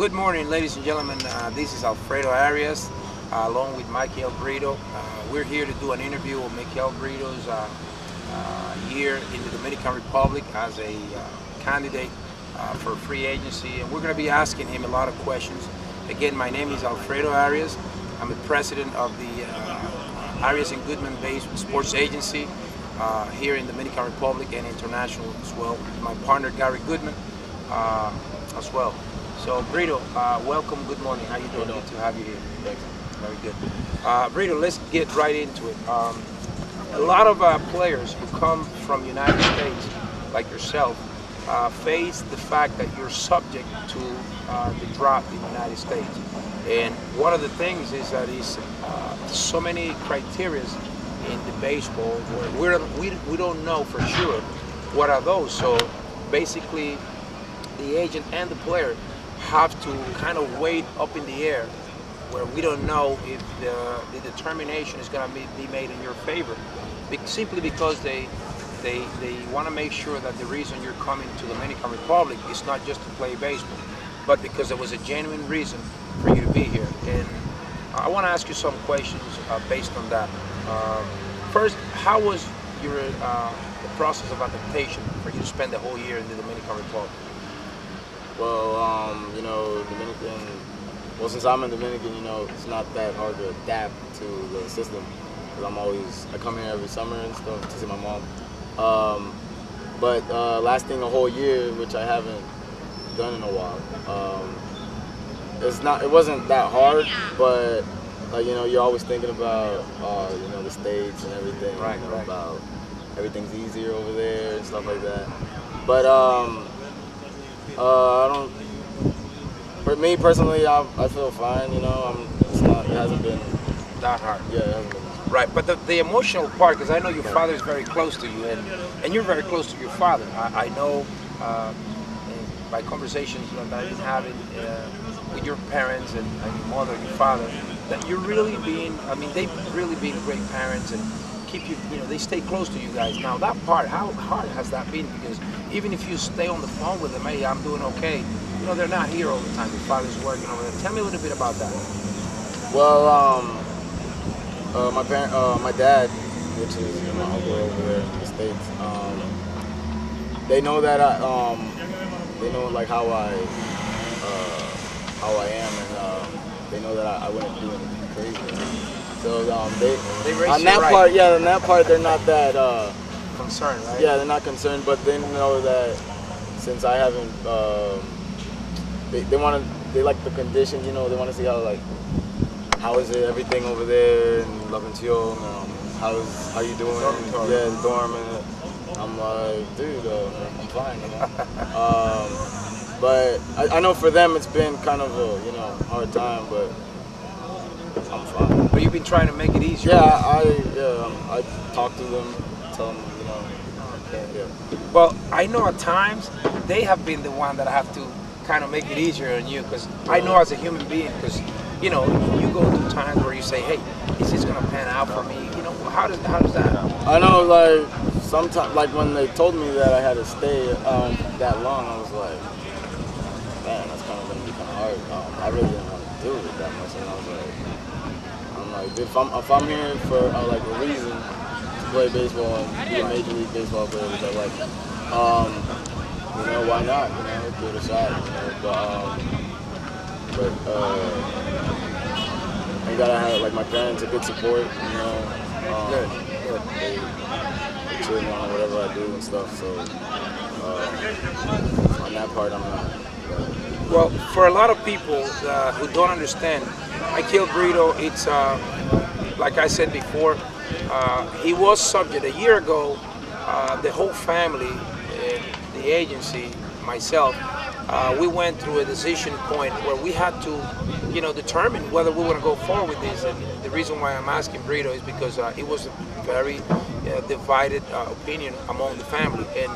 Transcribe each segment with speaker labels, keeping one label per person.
Speaker 1: Good morning, ladies and gentlemen. This is Alfredo Arias, along with Marquiel Brito. We're here to do an interview with Marquiel Brito's year in the Dominican Republic as a candidate for free agency, and we're going to be asking him a lot of questions. Again, my name is Alfredo Arias. I'm the president of the Arias and Goodman-based sports agency here in the Dominican Republic and international as well. My partner Gary Goodman as well. So Brito, welcome. Good morning. How you doing? Good to have you here. Thanks. Very good. Brito, let's get right into it. A lot of players who come from the United States, like yourself, face the fact that you're subject to the draft in the United States. And one of the things is that is so many criteria in the baseball where we don't know for sure what are those. So basically, the agent and the player have to kind of wait up in the air where we don't know if the determination is going to be made in your favor, simply because they want to make sure that the reason you're coming to the Dominican Republic is not just to play baseball, but because there was a genuine reason for you to be here. And I want to ask you some questions based on that. First, how was the process of adaptation for you to spend the whole year in the Dominican Republic?
Speaker 2: Well, you know, since I'm in Dominican, you know, it's not that hard to adapt to the system, because I come here every summer and stuff to see my mom. But lasting a whole year, which I haven't done in a while, it wasn't that hard, but like, you know, you're always thinking about, you know, the States and everything,
Speaker 1: right,
Speaker 2: you know,
Speaker 1: right.
Speaker 2: about everything's easier over there and stuff like that. But for me personally, I feel fine, you know. It hasn't been
Speaker 1: that hard.
Speaker 2: Yeah, it hasn't been.
Speaker 1: Right, but the emotional part, because I know your father is very close to you, and you're very close to your father. I know by conversations that I've been having with your parents and your mother and your father, that you're really they've really been great parents and keep you, you know, they stay close to you guys. Now that part, how hard has that been? Because even if you stay on the phone with them, hey, I'm doing okay, you know, they're not here all the time. Your father's working over there. Tell me a little bit about that.
Speaker 2: Well, my dad, which is my uncle over there in the States, they know that they know like how I am, and they know that I wouldn't do anything crazy. So
Speaker 1: they raise
Speaker 2: on that
Speaker 1: right.
Speaker 2: part, yeah, on that part they're not that
Speaker 1: concerned, right?
Speaker 2: Yeah, they're not concerned, but they know that since I haven't, they like the condition, you know. They want to see how is it, everything over there in La Pension, how you doing? Yeah, the dorm, and I'm like, dude, I'm fine, you know. But I know for them it's been kind of a, you know, hard time, but I'm fine.
Speaker 1: But you've been trying to make it easier.
Speaker 2: Yeah, I talk to them, tell them, you know.
Speaker 1: Okay.
Speaker 2: Yeah.
Speaker 1: Well, I know at times they have been the one that have to kind of make it easier on you, because I know as a human being, because you know, you go through times where you say, hey, is this gonna pan out for me? You know, how does that?
Speaker 2: I know, like sometimes, like when they told me that I had to stay that long, I was like, man, that's kind of gonna be kind of hard. I really didn't want to do it that much, and I was like, dude, if I'm here for like a reason to play baseball and be a Major League Baseball player, which I like, you know, why not? You know, give it a shot. You know, but I gotta have, like, my parents a good support, you know.
Speaker 1: Good.
Speaker 2: They cheer me on whatever I do and stuff. So on that part, I'm not.
Speaker 1: Well, for a lot of people who don't understand, Marquiel Brito, it's like I said before, he was subject a year ago. The whole family, the agency, myself, we went through a decision point where we had to, you know, determine whether we want to go forward with this. And the reason why I'm asking Brito is because it was a very divided opinion among the family. And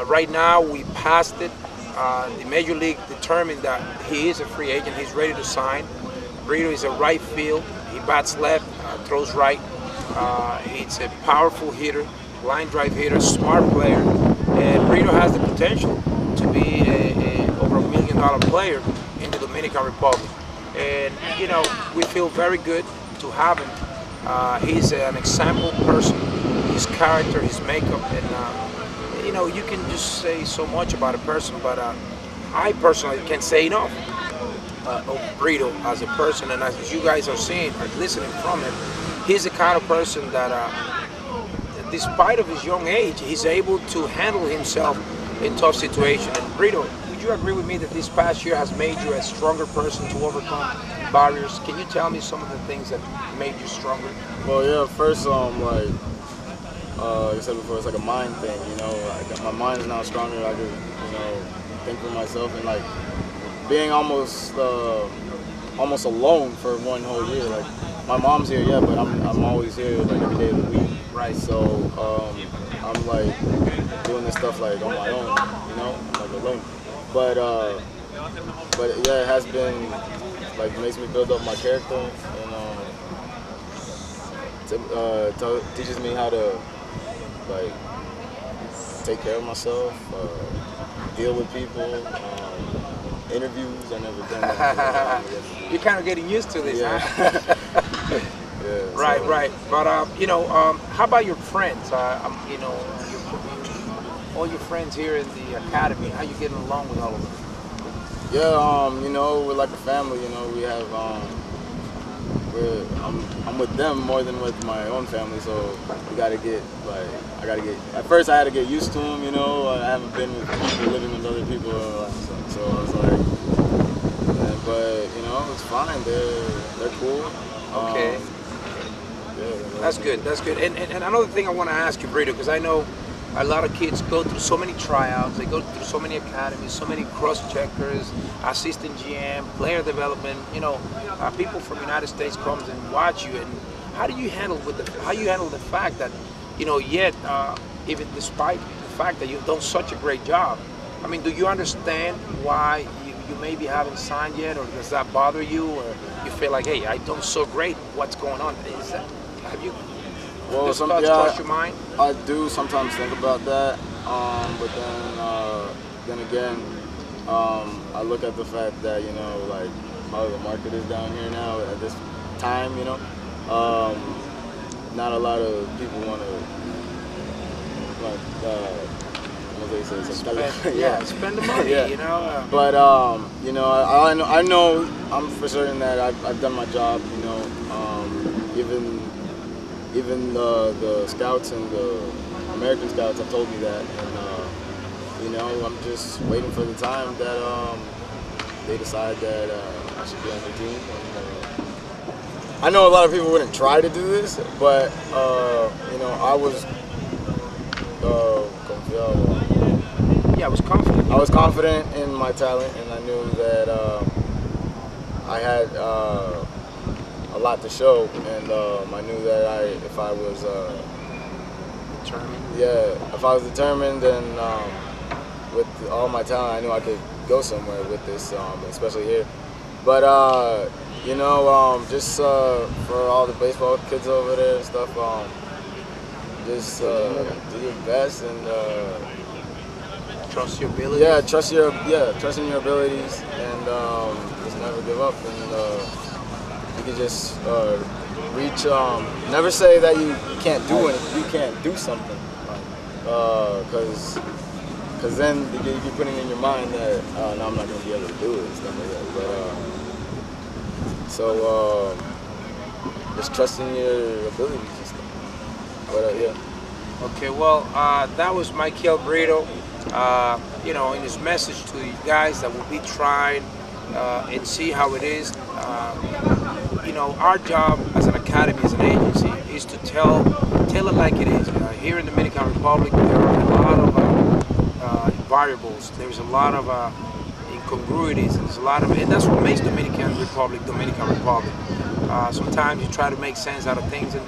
Speaker 1: right now we passed it. The Major League determined that he is a free agent. He's ready to sign. Brito is a right field. He bats left, throws right. He's a powerful hitter, line drive hitter, smart player. And Brito has the potential to be over $1 million player in the Dominican Dominican Republic. And you know, we feel very good to have him. He's an example person, his character, his makeup, and you know, you can just say so much about a person, but I personally can't say enough of Brito as a person, and as you guys are seeing or listening from him, he's the kind of person that, despite of his young age, he's able to handle himself in tough situations. And Brito, would you agree with me that this past year has made you a stronger person to overcome barriers? Can you tell me some of the things that made you stronger?
Speaker 2: Well, yeah, first, like I said before, it's like a mind thing, you know. My mind is now stronger. I could, you know, think for myself, and like being almost alone for one whole year. Like my mom's here, yeah, but I'm always here like every day of the week.
Speaker 1: Right.
Speaker 2: So I'm like doing this stuff like on my own, you know, like alone. But yeah, it has been like makes me build up my character, and teaches me how to like take care of myself, deal with people, interviews. I never done that.
Speaker 1: You're kind of getting used to this,
Speaker 2: yeah.
Speaker 1: huh?
Speaker 2: Yeah,
Speaker 1: right,
Speaker 2: so.
Speaker 1: right. But you know, how about your friends? You know, all your friends here in the academy. How you getting along with all of them?
Speaker 2: Yeah, you know, we're like a family. You know, we have I'm with them more than with my own family, so we gotta get like at first I had to get used to them, you know. I haven't been with people living with other people, so I was like, but you know, it's fine. They're cool.
Speaker 1: Okay.
Speaker 2: Yeah,
Speaker 1: That's good. That's good. And another thing I want to ask you, Brito, because I know a lot of kids go through so many tryouts, they go through so many academies, so many cross-checkers, assistant GM, player development. You know, people from the United States comes and watch you. And how do you handle the fact that, you know, yet even despite the fact that you've done such a great job, I mean, do you understand why you maybe haven't signed yet, or does that bother you, or you feel like, hey, I've done so great, what's going on? Have you?
Speaker 2: Well,
Speaker 1: those thoughts cross your mind?
Speaker 2: I do sometimes think about that, but then again, I look at the fact that, you know, like how the market is down here now at this time, you know, not a lot of people want to, like, what they say,
Speaker 1: spend the money,
Speaker 2: yeah.
Speaker 1: You know.
Speaker 2: But you know, I know I'm for certain that I've done my job, you know, even the scouts and the American scouts have told me that, and you know, I'm just waiting for the time that they decide that I should be on the team. And, I know a lot of people wouldn't try to do this, but you know, I was
Speaker 1: I was confident.
Speaker 2: I was confident in my talent, and I knew that I had a lot to show, and I knew that if I was
Speaker 1: determined.
Speaker 2: Yeah, if I was determined and with all my talent, I knew I could go somewhere with this, especially here. But you know, just for all the baseball kids over there and stuff, just do your best and
Speaker 1: trust your abilities.
Speaker 2: Yeah, trusting your abilities, and just never give up. And you can just reach. Never say that you can't do anything. You can't do something, because then you keep putting in your mind that no, I'm not going to be able to do it and stuff like that. But so just trusting your abilities and stuff. But yeah.
Speaker 1: Okay, well, that was Marquiel Brito. You know, in his message to you guys that will be trying and see how it is. You know, our job as an academy, as an agency, is to tell it like it is. Here in the Dominican Republic, there are a lot of variables. There's a lot of incongruities. There's a lot of, and that's what makes Dominican Republic. Sometimes you try to make sense out of things, and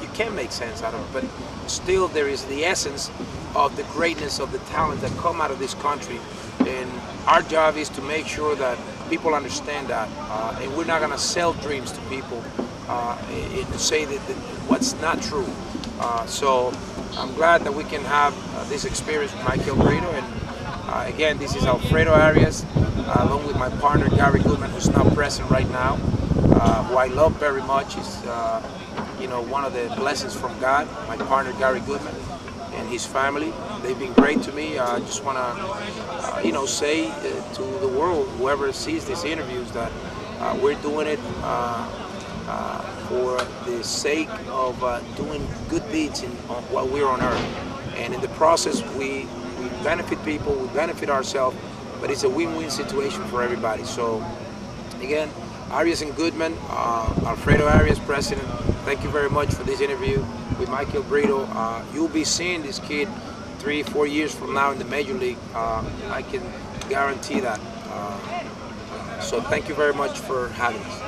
Speaker 1: you can't make sense out of it. But still, there is the essence of the greatness of the talent that come out of this country, and our job is to make sure that people understand that, and we're not going to sell dreams to people and say that what's not true. So I'm glad that we can have this experience with Marquiel Brito, and again, this is Alfredo Arias along with my partner Gary Goodman, who's not present right now, who I love very much. He's one of the blessings from God. My partner Gary Goodman and his family, they've been great to me. I just want to say to the world, whoever sees these interviews, that we're doing it for the sake of doing good deeds while we're on earth. And in the process, we benefit people, we benefit ourselves, but it's a win-win situation for everybody. So again, Arias and Goodman, Alfredo Arias, President, thank you very much for this interview with Marquiel Brito. You'll be seeing this kid 3-4 years from now in the Major League. I can guarantee that. So thank you very much for having us.